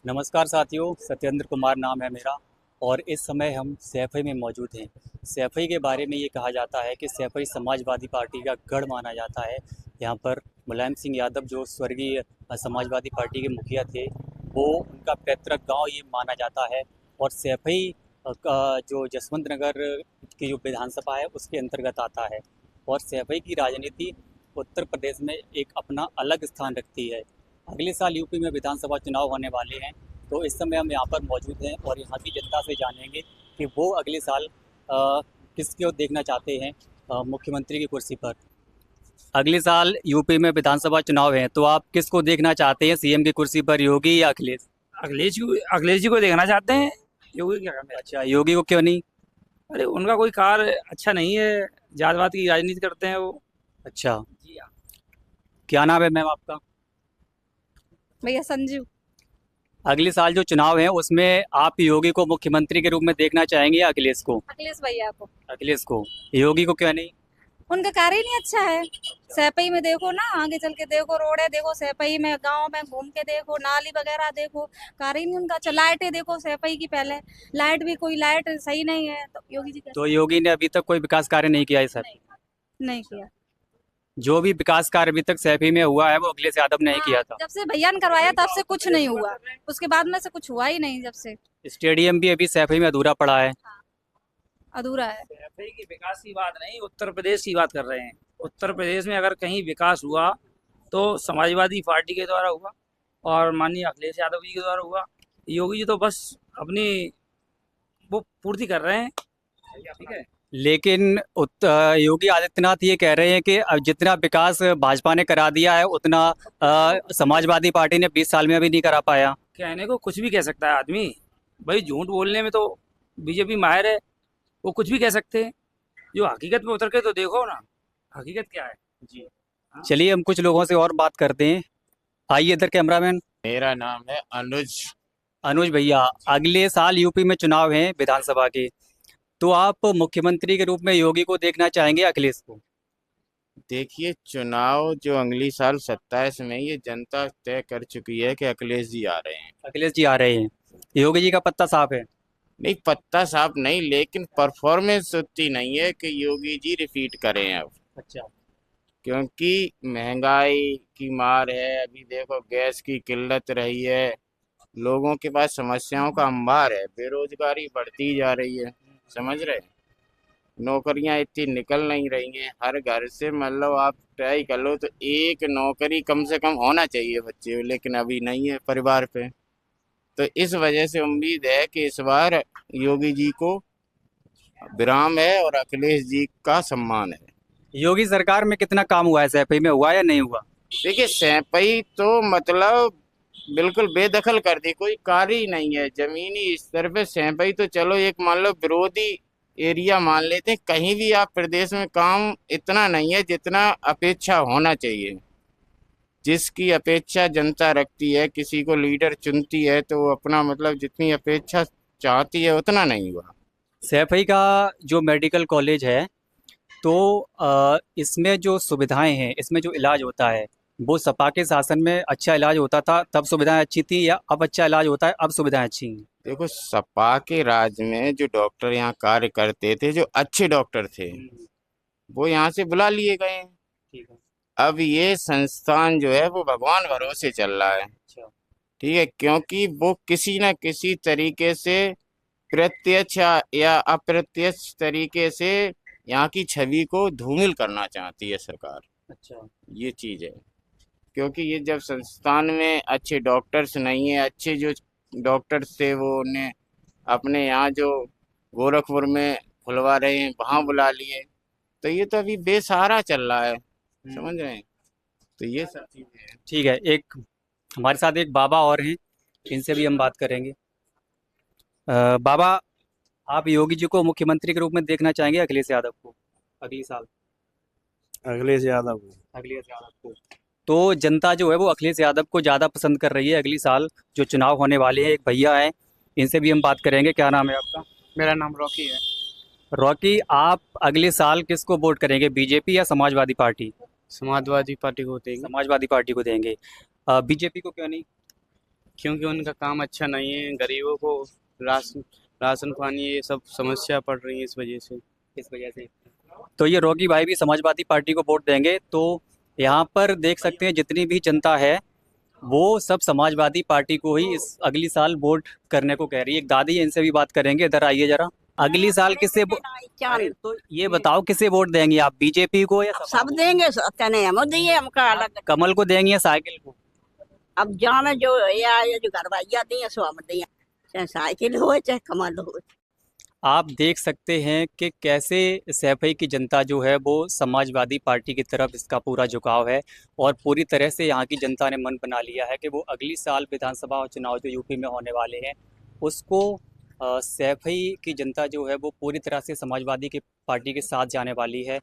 नमस्कार साथियों, सत्येंद्र कुमार नाम है मेरा। और इस समय हम सैफई में मौजूद हैं। सैफई के बारे में ये कहा जाता है कि सैफई समाजवादी पार्टी का गढ़ माना जाता है। यहाँ पर मुलायम सिंह यादव जो स्वर्गीय समाजवादी पार्टी के मुखिया थे, वो उनका पैतृक गांव ये माना जाता है। और सैफई का जो जसवंत नगर की जो विधानसभा है उसके अंतर्गत आता है। और सैफई की राजनीति उत्तर प्रदेश में एक अपना अलग स्थान रखती है। अगले साल यूपी में विधानसभा चुनाव होने वाले हैं, तो इस समय हम यहाँ पर मौजूद हैं और यहाँ की जनता से जानेंगे कि वो अगले साल किसको देखना चाहते हैं मुख्यमंत्री की कुर्सी पर। अगले साल यूपी में विधानसभा चुनाव हैं, तो आप किसको देखना चाहते हैं सीएम की कुर्सी पर, योगी या अखिलेश? अखिलेश जी को देखना चाहते हैं। योगी क्या करना है? अच्छा, योगी को क्यों नहीं? अरे उनका कोई कार्य अच्छा नहीं है। जातवाद की राजनीति करते हैं वो। अच्छा, जी हाँ। क्या नाम है मैम आपका? भैया संजीव। अगले साल जो चुनाव है उसमें आप योगी को मुख्यमंत्री के रूप में देखना चाहेंगे या अखिलेश को? अखिलेश भैया को। अखिलेश को। योगी को क्यों नहीं? उनका कार्य ही नहीं अच्छा है। सैपई में देखो ना, आगे चल के देखो, रोड है देखो, सैपई में गांव में घूम के देखो, नाली वगैरह देखो, कार्य ही नहीं उनका अच्छा। लाइटें देखो सैपई की, पहले लाइट भी कोई लाइट सही नहीं है, तो योगी जी तो योगी ने अभी तक कोई विकास कार्य नहीं किया है सर? नहीं किया। जो भी विकास कार्य अभी तक सैफी में हुआ है वो अखिलेश यादव ने ही किया था। जब से भैया ने करवाया तब से कुछ नहीं हुआ, उसके बाद में से कुछ हुआ ही नहीं। जब से स्टेडियम भी अभी सैफई में अधूरा पड़ा है। अधूरा है। एफआई की विकास की बात नहीं, उत्तर प्रदेश की बात कर रहे हैं। उत्तर प्रदेश में अगर कहीं विकास हुआ तो समाजवादी पार्टी के द्वारा हुआ और माननीय अखिलेश यादव जी के द्वारा हुआ। योगी जी तो बस अपनी वो पूर्ति कर रहे हैं। ठीक है। लेकिन योगी आदित्यनाथ ये कह रहे हैं कि अब जितना विकास भाजपा ने करा दिया है उतना समाजवादी पार्टी ने 20 साल में अभी नहीं करा पाया। कहने को कुछ भी कह सकता है आदमी। भाई झूठ बोलने में तो बीजेपी माहिर है। वो कुछ भी कह सकते हैं। जो हकीकत में उतर के तो देखो ना, हकीकत क्या है। जी, चलिए हम कुछ लोगों से और बात करते हैं। आइए इधर कैमरामैन। मेरा नाम है अनुज। अनुज भैया, अगले साल यूपी में चुनाव हैं विधानसभा के, तो आप मुख्यमंत्री के रूप में योगी को देखना चाहेंगे अखिलेश को? देखिए, चुनाव जो अगली साल 27 में ये जनता तय कर चुकी है कि अखिलेश जी आ रहे हैं। अखिलेश जी आ रहे हैं, योगी जी का पत्ता साफ है। नहीं, पत्ता साफ नहीं, लेकिन परफॉर्मेंस उतनी नहीं है कि योगी जी रिपीट करें अब। अच्छा। क्योंकि महंगाई की मार है, अभी देखो गैस की किल्लत रही है, लोगों के पास समस्याओं का अंबार है, बेरोजगारी बढ़ती जा रही है, समझ रहे हैं? नौकरियां इतनी निकल नहीं रही हैं। हर घर से मतलब आप ट्राई कर लो तो एक नौकरी कम से कम होना चाहिए बच्चे को, लेकिन अभी नहीं है परिवार पे। तो इस वजह से उम्मीद है कि इस बार योगी जी को विराम है और अखिलेश जी का सम्मान है। योगी सरकार में कितना काम हुआ है, सैफई में हुआ या नहीं हुआ? देखिए, सैंपई तो मतलब बिल्कुल बेदखल कर दी, कोई कार्य ही नहीं है जमीनी स्तर पे। सैंपई तो चलो एक मान लो विरोधी एरिया मान लेते हैं, कहीं भी आप प्रदेश में काम इतना नहीं है जितना अपेक्षा होना चाहिए। जिसकी अपेक्षा जनता रखती है, किसी को लीडर चुनती है तो वो अपना मतलब जितनी अपेक्षा चाहती है उतना नहीं हुआ। सैफई का जो मेडिकल कॉलेज है, तो इसमें जो सुविधाएं हैं, इसमें जो इलाज होता है, वो सपा के शासन में अच्छा इलाज होता था तब सुविधाएं अच्छी थी, या अब अच्छा इलाज होता है अब सुविधाएं अच्छी हैं? देखो, सपा के राज में जो डॉक्टर यहाँ कार्य करते थे, जो अच्छे डॉक्टर थे, वो यहाँ से बुला लिए गए हैं। ठीक है। अब ये संस्थान जो है वो भगवान भरोसे चल रहा है। अच्छा। ठीक है, क्योंकि वो किसी न किसी तरीके से प्रत्यक्ष या अप्रत्यक्ष तरीके से यहाँ की छवि को धूमिल करना चाहती है सरकार। अच्छा। ये चीज है। क्योंकि ये जब संस्थान में अच्छे डॉक्टर्स नहीं है, अच्छे जो डॉक्टर्स थे वो उन्हें अपने यहाँ जो गोरखपुर में खुलवा रहे हैं वहां बुला लिए, तो ये तो अभी बेसहारा चल रहा है, समझ रहे हैं? तो ये सब चीजें हैं। ठीक है, एक हमारे साथ एक बाबा और हैं, इनसे भी हम बात करेंगे। बाबा, आप योगी जी को मुख्यमंत्री के रूप में देखना चाहेंगे अखिलेश यादव को अगले साल? अखिलेश यादव को। अखिलेश यादव को। तो जनता जो है वो अखिलेश यादव को ज़्यादा पसंद कर रही है। अगली साल जो चुनाव होने वाले हैं, एक भैया हैं, इनसे भी हम बात करेंगे। क्या नाम है आपका? मेरा नाम रॉकी है। रॉकी, आप अगले साल किसको वोट करेंगे, बीजेपी या समाजवादी पार्टी? समाजवादी पार्टी को देंगे। समाजवादी पार्टी को देंगे। बीजेपी को क्यों नहीं? क्योंकि उनका काम अच्छा नहीं है। गरीबों को राशन राशन पानी ये सब समस्या पड़ रही है इस वजह से। इस वजह से तो ये रॉकी भाई भी समाजवादी पार्टी को वोट देंगे। तो यहाँ पर देख सकते हैं जितनी भी जनता है वो सब समाजवादी पार्टी को ही इस अगली साल वोट करने को कह रही है। एक दादी है, इनसे भी बात करेंगे। इधर आइए जरा। अगली साल किसे अरे तो ये बताओ किसे वोट देंगे आप, बीजेपी को या सब देंगे कहने हम दिए हमका अलग कमल को देंगे या साइकिल को? अब जाने जो या जो घरवाइया दिए सो हम दिए, चाहे साइकिल हो चाहे कमल हो। आप देख सकते हैं कि कैसे सैफई की जनता जो है वो समाजवादी पार्टी की तरफ इसका पूरा झुकाव है और पूरी तरह से यहाँ की जनता ने मन बना लिया है कि वो अगली साल विधानसभा चुनाव जो यूपी में होने वाले हैं उसको सैफई की जनता जो है वो पूरी तरह से समाजवादी की पार्टी के साथ जाने वाली है।